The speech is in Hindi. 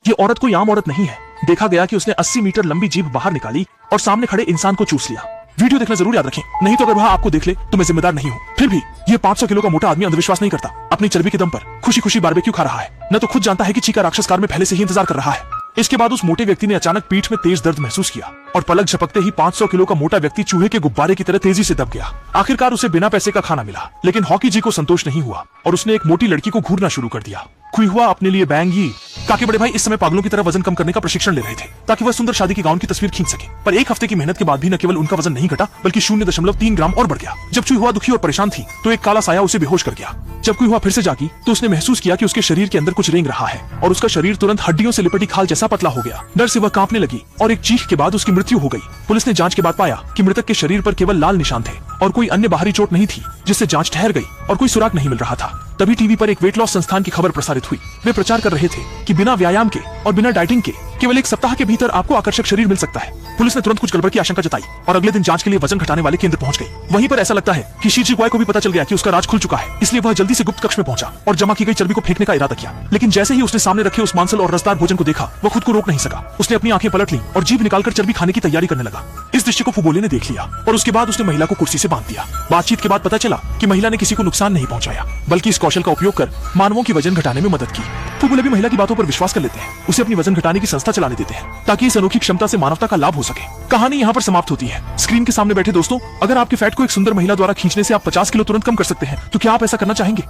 ये औरत कोई आम औरत नहीं है। देखा गया कि उसने 80 मीटर लंबी जीभ बाहर निकाली और सामने खड़े इंसान को चूस लिया। वीडियो देखना जरूर याद रखें, नहीं तो अगर वह आपको देख ले तो मैं जिम्मेदार नहीं हूँ। फिर भी ये 500 किलो का मोटा आदमी अंधविश्वास नहीं करता। अपनी चर्बी के दम पर खुशी खुशी बारबेक्यू खा रहा है। न तो खुद जानता है कि चीका राक्षस कार में पहले से ही इंतजार कर रहा है। इसके बाद उस मोटे व्यक्ति ने अचानक पीठ में तेज दर्द महसूस किया और पलक झपकते ही 500 किलो का मोटा व्यक्ति चूहे के गुब्बारे की तरह तेजी से दब गया। आखिरकार उसे बिना पैसे का खाना मिला, लेकिन हॉकी जी को संतोष नहीं हुआ और उसने एक मोटी लड़की को घूरना शुरू कर दिया। खुईहुआ अपने लिए बैंगी काके बड़े भाई इस समय पागलों की तरह वजन कम करने का प्रशिक्षण ले रहे थे ताकि वह सुंदर शादी की गाउन की तस्वीर खींच सके। पर एक हफ्ते की मेहनत के बाद भी न केवल उनका वजन नहीं घटा बल्कि 0.3 ग्राम और बढ़ गया। जब खुईहुआ दुखी और परेशान थी तो एक काला साया उसे बेहोश कर गया। जब खुईहुआ फिर से जागी तो उसने महसूस किया कि उसके शरीर के अंदर कुछ रेंग रहा है और उसका शरीर तुरंत हड्डियों से लिपटी खाल जैसा पतला हो गया। डर से वह कांपने लगी और एक चीख के बाद उसकी मृत्यु हो गई। पुलिस ने जांच के बाद पाया कि मृतक के शरीर पर केवल लाल निशान थे और कोई अन्य बाहरी चोट नहीं थी, जिससे जांच ठहर गई और कोई सुराग नहीं मिल रहा था। तभी टीवी पर एक वेट लॉस संस्थान की खबर प्रसारित हुई। वे प्रचार कर रहे थे कि बिना व्यायाम के और बिना डाइटिंग के केवल 1 सप्ताह के भीतर आपको आकर्षक शरीर मिल सकता है। पुलिस ने तुरंत कुछ गड़बड़ की आशंका जताई और अगले दिन जांच के लिए वजन घटाने वाले केंद्र पहुंच गई। वहीं पर ऐसा लगता है कि शी चिक्वाय को भी पता चल गया कि उसका राज खुल चुका है, इसलिए वह जल्दी से गुप्त कक्ष में पहुंचा और जमा की गई चर्बी को फेंकने का इरादा किया। लेकिन जैसे ही उसने सामने रखे उस मांसल और रसदार भोजन को देखा, वह खुद को रोक नहीं सका। उसने अपनी आंखें पलट ली और जीभ निकालकर चर्बी खाने की तैयारी करने लगा। इस दृश्य को फुबोले ने देख लिया और उसके बाद उसने महिला को कुर्सी से बांध दिया। बातचीत के बाद पता चला कि महिला ने किसी को नुकसान नहीं पहुंचाया, बल्कि इस कौशल का उपयोग कर मानवों की वजन घटाने में मदद की। फुबोले भी महिला की बातों पर विश्वास कर लेते हैं, उसे अपनी वजन घटाने की संस्था चलाने देते हैं ताकि इस अनोखी क्षमता से मानवता का लाभ हो सके। कहानी यहाँ पर समाप्त होती है। स्क्रीन के सामने बैठे दोस्तों, अगर आपके फैट को एक सुंदर महिला द्वारा खींचने से आप 50 किलो तुरंत कम कर सकते हैं तो क्या आप ऐसा करना चाहेंगे?